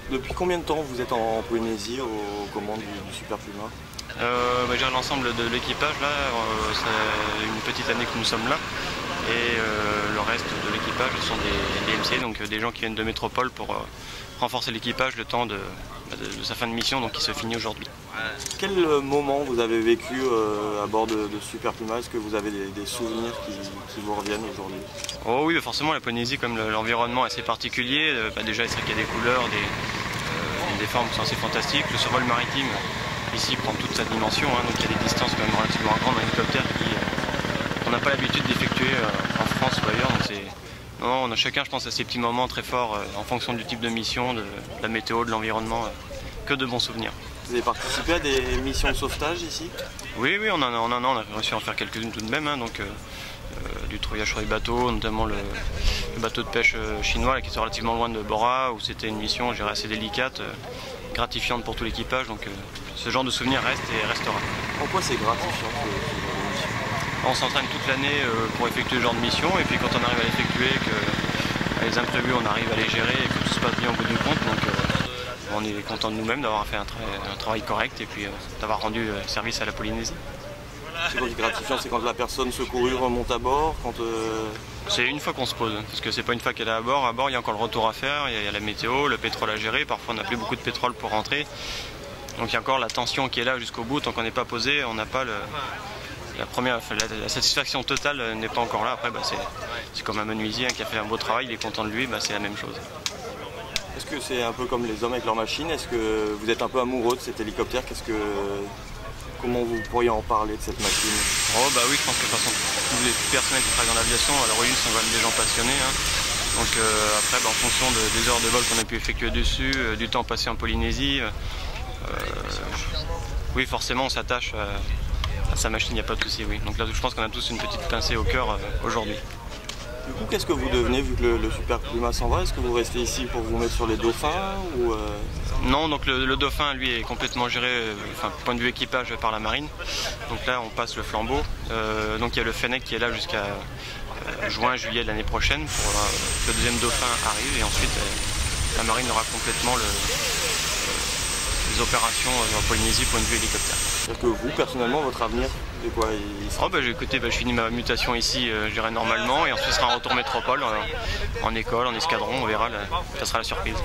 Depuis combien de temps vous êtes en Polynésie aux commandes du Super Puma? J'ai l'ensemble de l'équipage là, c'est une petite année que nous sommes là. Et le reste de l'équipage sont des MC, donc des gens qui viennent de métropole pour renforcer l'équipage le temps de sa fin de mission, donc qui se finit aujourd'hui. Quel moment vous avez vécu à bord de Super Puma? Est-ce que vous avez des souvenirs qui vous reviennent aujourd'hui? Oh oui, forcément la Polynésie, comme l'environnement est assez particulier, déjà c'est vrai qu'il y a des couleurs, des formes qui sont assez fantastiques. Le survol maritime ici prend toute sa dimension, hein, donc il y a des distances quand même relativement grandes en hélicoptère qu'on n'a pas l'habitude d'effectuer en France ou ailleurs. Donc on a chacun, je pense, à ces petits moments très forts en fonction du type de mission, de la météo, de l'environnement, que de bons souvenirs. Vous avez participé à des missions de sauvetage ici? Oui, on a réussi à en faire quelques-unes tout de même, hein, donc du trouillage sur les bateaux, notamment le bateau de pêche chinois là, qui est relativement loin de Bora, où c'était une mission, je dirais, assez délicate, gratifiante pour tout l'équipage, donc ce genre de souvenir reste et restera. Pourquoi c'est gratifiant ce genre de mission? On s'entraîne toute l'année pour effectuer ce genre de mission, et puis quand on arrive à l'effectuer, que les imprévus on arrive à les gérer et que tout se passe bien au bout du compte, donc on est content de nous-mêmes d'avoir fait un travail correct et puis d'avoir rendu service à la Polynésie. C'est quand gratifiant, c'est quand la personne secourue remonte à bord, C'est une fois qu'on se pose, parce que c'est pas une fois qu'elle est à bord. À bord, il y a encore le retour à faire, il y a la météo, le pétrole à gérer, parfois on n'a plus beaucoup de pétrole pour rentrer. Donc il y a encore la tension qui est là jusqu'au bout, tant qu'on n'est pas posé, on n'a pas la satisfaction totale n'est pas encore là. Après, c'est comme un menuisier qui a fait un beau travail, il est content de lui, c'est la même chose. Est-ce que c'est un peu comme les hommes avec leur machine? Est-ce que vous êtes un peu amoureux de cet hélicoptère? Comment vous pourriez en parler de cette machine? Oh oui, je pense que de toute façon, tous les personnels qui travaillent dans l'aviation, à l'origine, sont quand même des gens passionnés, hein. Donc après, en fonction des heures de vol qu'on a pu effectuer dessus, du temps passé en Polynésie, oui, forcément, on s'attache à sa machine, il n'y a pas de souci, oui. Donc là, je pense qu'on a tous une petite pincée au cœur aujourd'hui. Du coup, qu'est-ce que vous devenez vu que le Super Puma s'en va? Est-ce que vous restez ici pour vous mettre sur les dauphins ou Non, donc le dauphin, lui, est complètement géré, point de vue équipage, par la marine. Donc là, on passe le flambeau. Donc il y a le Fennec qui est là jusqu'à juin-juillet de l'année prochaine pour le deuxième dauphin arrive, et ensuite la marine aura complètement les opérations en Polynésie point de vue hélicoptère. C'est-à-dire que vous, personnellement, votre avenir, c'est quoi? Écoutez, je finis ma mutation ici, je dirais normalement, et ensuite ce sera un retour métropole, en école, en escadron, on verra, ça sera la surprise.